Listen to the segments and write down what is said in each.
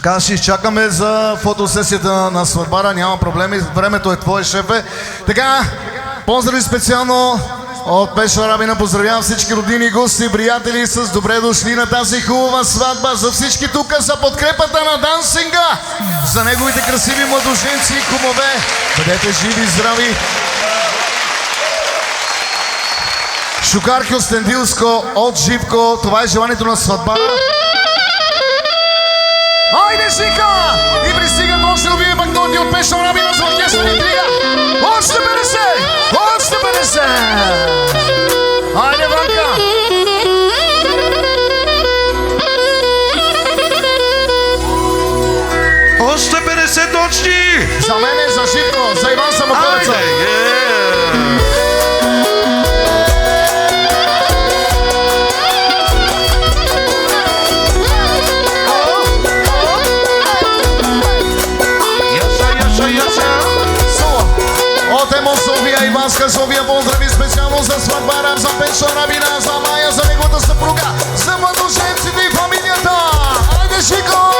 Така ще изчакаме за фотосесията на сватбара, няма проблеми, времето е твое, шефе. Така, поздрави специално от Пешо Арабина, поздравявам всички роднини, гости, приятели с добре дошли на тази хубава сватба. За всички тук, за подкрепата на дансинга, за неговите красиви младоженци и кумове. Бъдете живи и здрави. Шукарки от Стендилско, от Живко, това е желанието на сватбара. Айде, Шика! И пристигат още нови банкноти от Пешо Арабина за оркестър интрига. Още 50! Още 50! Айде, Ванка! Още 50 точни! За мене, за Живко, за Иван Самоходеца. От Емо София и Васка София поздрави специално за сватбара, за Пешо Арабина, за Майя, за неговата съпруга, за младоженците и фамилията. Айде, Шико!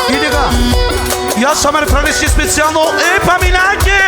И така, я саме рефренски специално е паминаки!